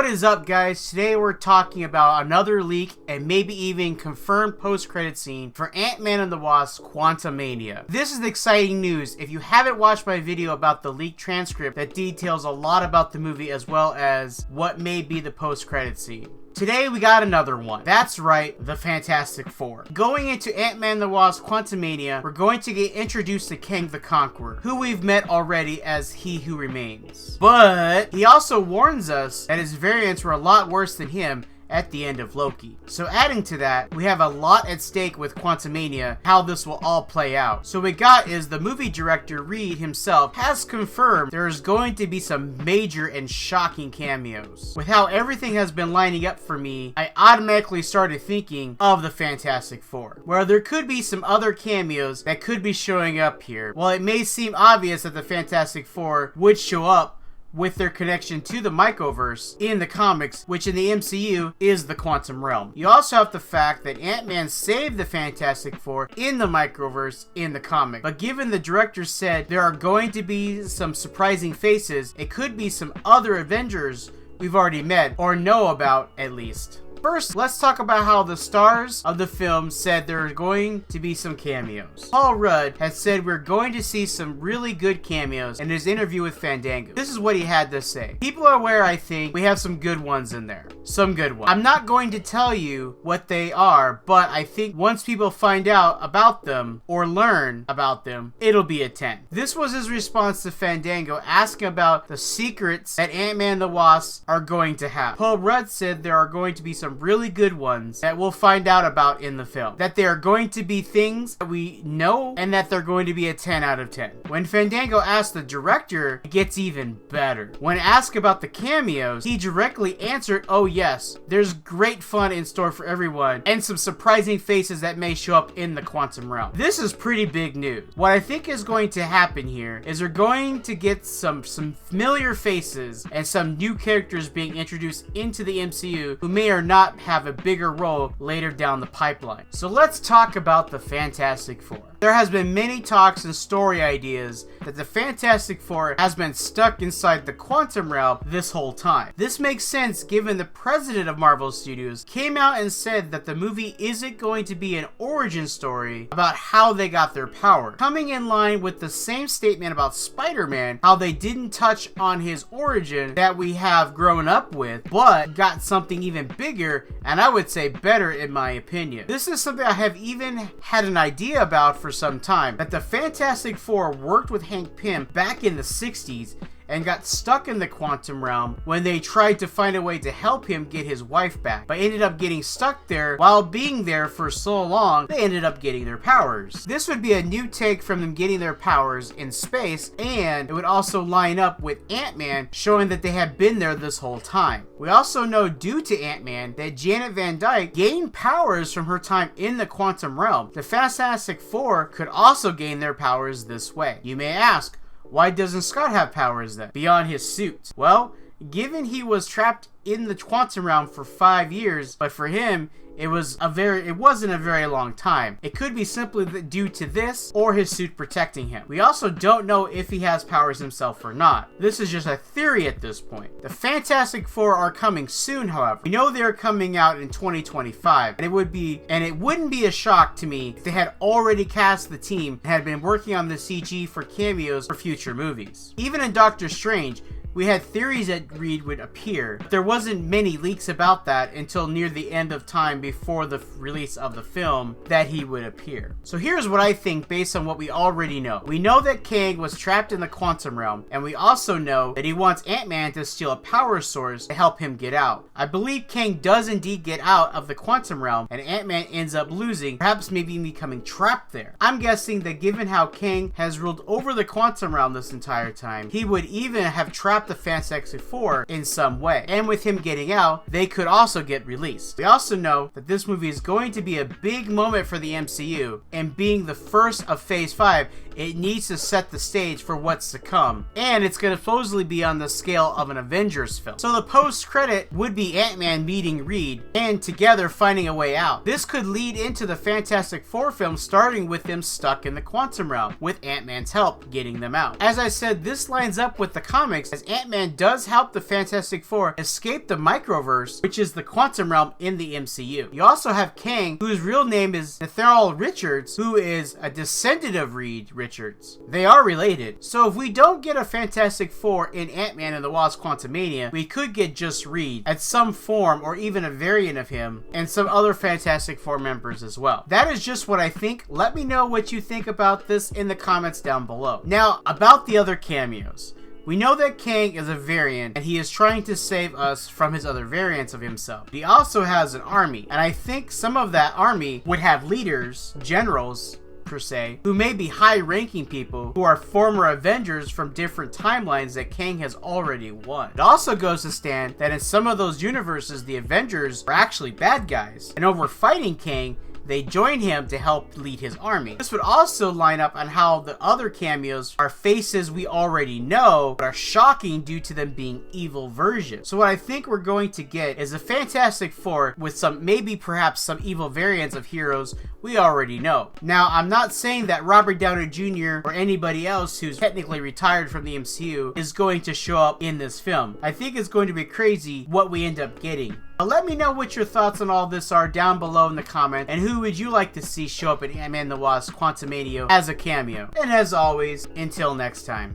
What is up, guys? Today we're talking about another leak and maybe even confirmed post-credit scene for Ant-Man and the Wasp: Quantumania. This is exciting news. If you haven't watched my video about the leaked transcript that details a lot about the movie as well as what may be the post-credit scene. Today we got another one. That's right, the Fantastic Four. Going into Ant-Man and the Wasp: Quantumania, we're going to get introduced to Kang the Conqueror, who we've met already as He Who Remains. But he also warns us that his variants were a lot worse than him at the end of Loki. So adding to that, we have a lot at stake with Quantumania, how this will all play out. So what we got is the movie director Reed himself has confirmed there is going to be some major and shocking cameos. With how everything has been lining up for me, I automatically started thinking of the Fantastic Four, where there could be some other cameos that could be showing up here. While it may seem obvious that the Fantastic Four would show up with their connection to the Mycoverse in the comics, which in the MCU is the Quantum Realm. You also have the fact that Ant-Man saved the Fantastic Four in the Mycoverse in the comic. But given the director said there are going to be some surprising faces, it could be some other Avengers we've already met or know about at least. First, let's talk about how the stars of the film said there are going to be some cameos. Paul Rudd has said we're going to see some really good cameos in his interview with Fandango. This is what he had to say. People are aware, I think, we have some good ones in there. Some good ones. I'm not going to tell you what they are, but I think once people find out about them or learn about them, it'll be a 10. This was his response to Fandango asking about the secrets that Ant-Man and the Wasp are going to have. Paul Rudd said there are going to be some really good ones that we'll find out about in the film. That they are going to be things that we know and that they're going to be a 10 out of 10. When Fandango asked the director, it gets even better. When asked about the cameos, he directly answered, oh yes, there's great fun in store for everyone and some surprising faces that may show up in the Quantum Realm. This is pretty big news. What I think is going to happen here is we're going to get some familiar faces and some new characters being introduced into the MCU who may or not have a bigger role later down the pipeline. So let's talk about the Fantastic Four. There has been many talks and story ideas that the Fantastic Four has been stuck inside the Quantum Realm this whole time. This makes sense given the president of Marvel Studios came out and said that the movie isn't going to be an origin story about how they got their power. Coming in line with the same statement about Spider-Man, how they didn't touch on his origin that we have grown up with, but got something even bigger and I would say better in my opinion. This is something I have even had an idea about for some time, that the Fantastic Four worked with Hank Pym back in the 60s and got stuck in the Quantum Realm when they tried to find a way to help him get his wife back, but ended up getting stuck there. While being there for so long, they ended up getting their powers. This would be a new take from them getting their powers in space, and it would also line up with Ant-Man showing that they had been there this whole time. We also know due to Ant-Man that Janet Van Dyne gained powers from her time in the Quantum Realm. The Fantastic Four could also gain their powers this way. You may ask, why doesn't Scott have powers then, beyond his suit? Well, given he was trapped in the Quantum Realm for 5 years, but for him, it wasn't a very long time. It could be simply due to this or his suit protecting him. We also don't know if he has powers himself or not. This is just a theory at this point. The Fantastic Four are coming soon, however. We know they're coming out in 2025, and it wouldn't be a shock to me if they had already cast the team and had been working on the CG for cameos for future movies. Even in Doctor Strange, we had theories that Reed would appear, but there wasn't many leaks about that until near the end of time before the release of the film that he would appear. So here's what I think based on what we already know. We know that Kang was trapped in the Quantum Realm, and we also know that he wants Ant-Man to steal a power source to help him get out. I believe Kang does indeed get out of the Quantum Realm, and Ant-Man ends up losing, perhaps maybe becoming trapped there. I'm guessing that given how Kang has ruled over the Quantum Realm this entire time, he would even have trapped the Fantastic Four in some way. And with him getting out, they could also get released. We also know that this movie is going to be a big moment for the MCU, and being the first of Phase 5 it needs to set the stage for what's to come, and it's going to supposedly be on the scale of an Avengers film. So the post-credit would be Ant-Man meeting Reed and together finding a way out. This could lead into the Fantastic Four film, starting with them stuck in the quantum realm, with Ant-Man's help getting them out. As I said, this lines up with the comics, as Ant-Man does help the Fantastic Four escape the microverse, which is the quantum realm in the MCU. You also have Kang, whose real name is Nathaniel Richards, who is a descendant of Reed Richards. They are related. So if we don't get a Fantastic Four in Ant-Man and the Wasp Quantumania, we could get just Reed at some form, or even a variant of him, and some other Fantastic Four members as well. That is just what I think. Let me know what you think about this in the comments down below. Now, about the other cameos. We know that Kang is a variant, and he is trying to save us from his other variants of himself. He also has an army, and I think some of that army would have leaders, generals, per se, who may be high-ranking people who are former Avengers from different timelines that Kang has already won. It also goes to stand that in some of those universes, the Avengers are actually bad guys, and over fighting Kang, they join him to help lead his army. This would also line up on how the other cameos are faces we already know, but are shocking due to them being evil versions. So what I think we're going to get is a Fantastic Four with some, maybe perhaps some evil variants of heroes we already know. Now, I'm not saying that Robert Downey Jr. or anybody else who's technically retired from the MCU is going to show up in this film. I think it's going to be crazy what we end up getting. Let me know what your thoughts on all this are down below in the comments, and who would you like to see show up in Ant-Man and the Wasp Quantumania as a cameo. And as always, until next time.